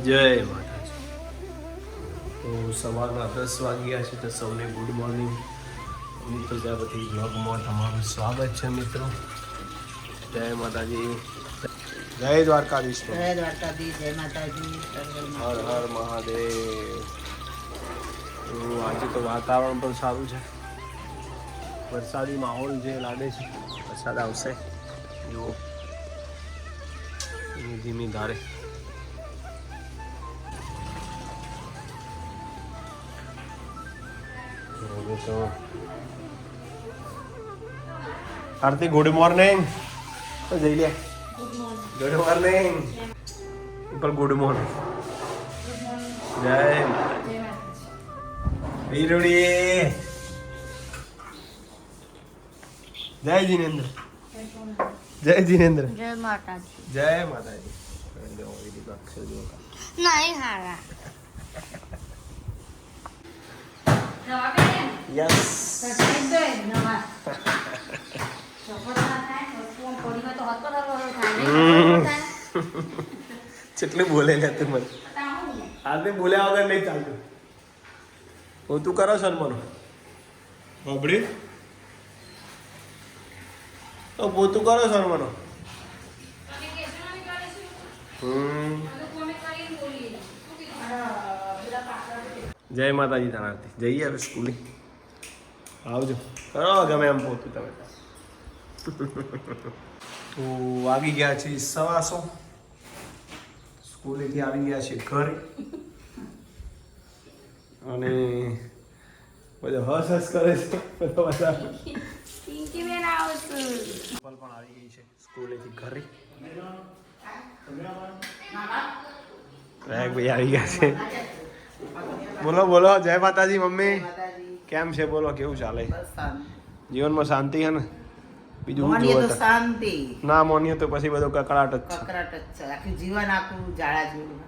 જય માતાજી. તો સવારના 10 વાગ્યા છે તો સૌને ગુડ મોર્નિંગ. અમિત પ્રજાપતિ બ્લોગમાં તમારું સ્વાગત છે મિત્રો. જય માતાજી, જય દ્વારકાધીશ. જય દ્વારકાધીશ, જય માતાજી, હર હર મહાદેવ. તો આજે તો વાતાવરણ પણ સારું છે, વરસાદી માહોલ જે લાગે છે વરસાદ આવશે જુઓ ધીમી ધીમી ધારે. તો આરતી ગુડ મોર્નિંગ. તો જઈ લે ગુડ મોર્નિંગ ઉપર ગુડ મોર્નિંગ. જય વીરુડી, જય જીનેન્દ્ર, જય જીનેન્દ્ર, જય માતાજી. જય માતાજી. નહીં હારા. યસ કેટલું બોલે ને તું મને. આજે બોલ્યા વગર નહીં ચાલતું. હું તું કરો છો ને મને બબડી તો પોતું કરો છો ને મને. જય માતાજી. તારાથી જઈએ હવે સ્કૂલે. આવજો, કરો ગમે એમ પોતું તમે. તો આવી ગયા છે 1:15. સ્કૂલેથી આવી ગયા છે ઘરે અને બધા હસ હસ કરે છે. બધા પણ આવી ગઈ છે સ્કૂલેથી ઘરે. ભાઈ આવી ગયા છે. બોલો બોલો. જય માતાજી મમ્મી. કેમ છે બોલો, કેવું ચાલે જીવનમાં? શાંતિ છે ને? બીજું શું જોવે? શાંતિ ના મોનીએ તો પછી બધો કકડાટ જ છે. કકરાટ જ છે. આખું જીવન આખું જાડા જેવું.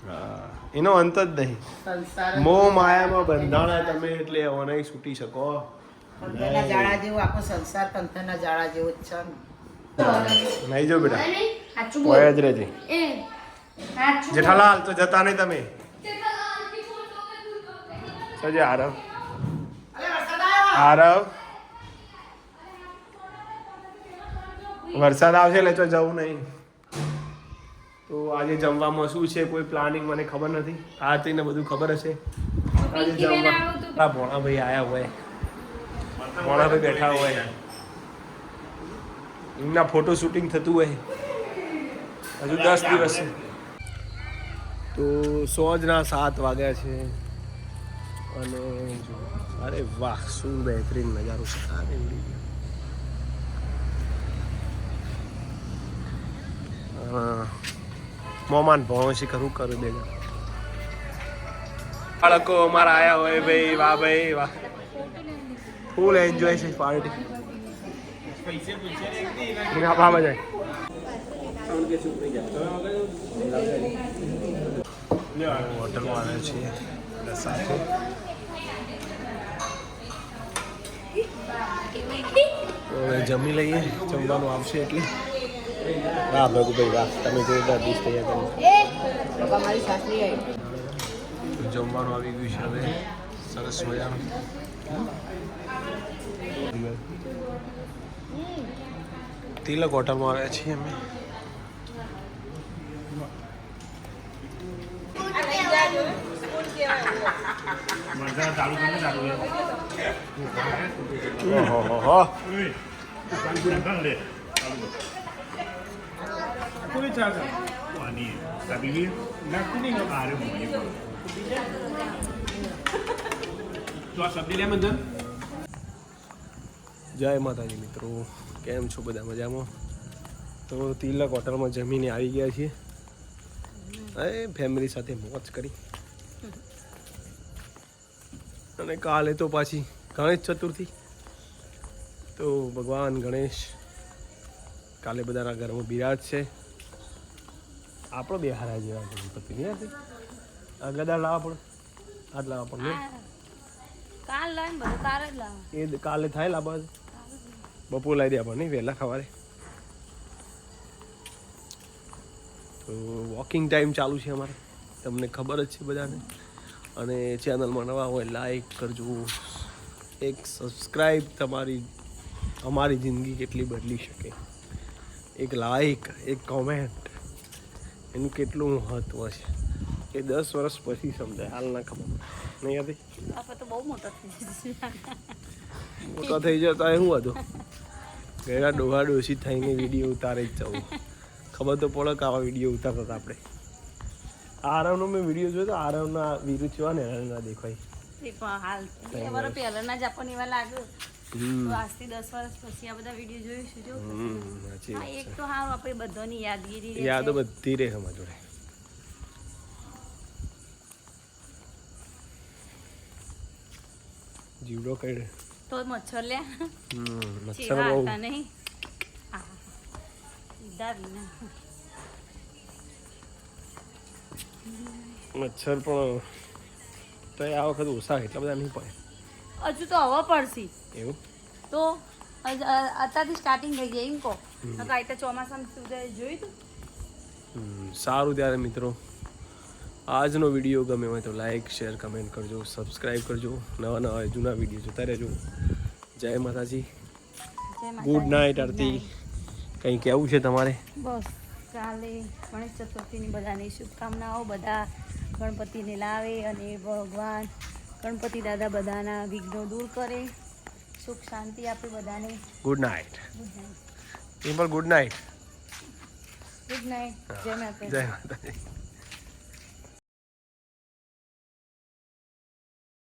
હા, એનો અંત જ નહીં. સંસાર મોહ માયામાં બંધાણા તમે એટલે હવે નહીં છૂટી શકો. કંથના જાડા જેવું આખો સંસાર કંથના જાડા જેવો જ છે ને. નહીં જો બેટા, કોઈ જ રહેજે. જેઠાલાલ તો જતા નહીં તમે. સજે આરવ, આરવ વરસાદ આવશે એટલે તો જવું નહીં. તો આજે જમવામાં શું છે કોઈ પ્લાનિંગ મને ખબર નથી. આરતીને બધું ખબર હશે. આજે જમવા ભોણાભાઈ આયા હોય, ભોણાભાઈ બેઠા હોય, એમના ફોટો શૂટિંગ થતું હોય. હજુ 10 દિવસ છે. તો સોજના 7 વાગ્યા છે અને અરે વાહ શું બહેતરીન નજારો છે. મોમાન ભણો છે ખરું કરું દેજો. બાળકો અમારા આયા હોય ભાઈ. વાહ ભાઈ વાહ, ફૂલ એન્જોય છે પાર્ટી. હોટલમાં આવ્યા છીએ સાથે. હવે જમી લઈએ, જમવાનું આવશે એટલે. વાહ ભગુભાઈ વાહ, તમે જોરદાર ડીશ તૈયાર કરી. જમવાનું આવી ગયું છે હવે સરસ મજાનું. તિલક હોટલમાં આવ્યા છીએ અમે. જય માતાજી મિત્રો, કેમ છો બધા? મજામાં? તો તિલક હોટલમાં જમીને આવી ગયા છીએ. ફેમિલી સાથે મોજ કરી. અને કાલે તો પાછી ગણેશ ચતુર્થી. તો ભગવાન ગણેશ કાલે બધાના ઘરમાં બિરાજ છે. આપણો બે હારા જેવા ગણપતિ નહીં હતી. આ ગદા લાવવા પડે, આજ લાવવા પડે. એ કાલે થાય લાવવા, બપોર લાવી દે આપણને વહેલા સવારે. તો વોકિંગ ટાઈમ ચાલુ છે અમારે. તમને ખબર જ છે બધાને. અને ચેનલમાં નવા હોય લાઈક કરજો, એક સબસ્ક્રાઈબ અમારી જિંદગી કેટલી બદલી શકે. એક લાઈક, એક કોમેન્ટ એનું કેટલું મહત્ત્વ છે એ 10 વર્ષ પછી સમજાય, હાલ ના ખબર નહીં હતી. આપણે તો બહુ મોટા થઈ જશે. મોટા થઈ જતા શું હતું, ગયા ડોહા ડોસી થઈને વિડીયો ઉતારે જ જવું. ખબર તો પડે કે આવા વિડીયો ઉતારતા હતા આપણે. આરવનો મેં વિડીયો જોયો તો આરવના વિરુદ્ધ જોવા ને ના દેખાય. એ પણ હાલ 2 વર્ષ પહેલાના જ આપણને એવા લાગ્યું. તો આજથી 10 વર્ષ પછી આ બધા વિડીયો જોઈશું જો. સાચી હા, એક તો હારું આપણે બધાની યાદગીરી રહે યાદો છે. બધી રહે અમારી જોડે. જીવડો કઈ તો મચ્છર લે મચ્છર ચેવા બહુ હતા નહીં. આહા. સીધા વિના. મચ્છર પણ તો આ વખત ઓછા એટલા બધા નહીં પડે હજુ તો હવા પડશે એવું. તો અત્યારથી સ્ટાર્ટિંગ થઈ જાય એમ કહો. કાંઈ તો ચોમાસામાં સુધાર જોયું તું. સારું ત્યારે મિત્રો, આજનો વિડીયો ગમે હોય તો લાઈક શેર કમેન્ટ કરજો, સબસ્ક્રાઈબ કરજો, નવા જૂના વિડીયો જોતા રહેજો. જય માતાજી, ગુડ નાઇટ. આરતી કંઈ કહેવું છે તમારે? બસ કાલે ગણેશ ચતુર્થીની બધાની શુભકામનાઓ. બધા ગણપતિને લાવે અને ભગવાન ગણપતિ દાદા બધાના વિઘ્નો દૂર કરે, સુખ શાંતિ આપે બધાને. Good night. Good night. Simple good night. Good night. જય માતા. જય માતાજી.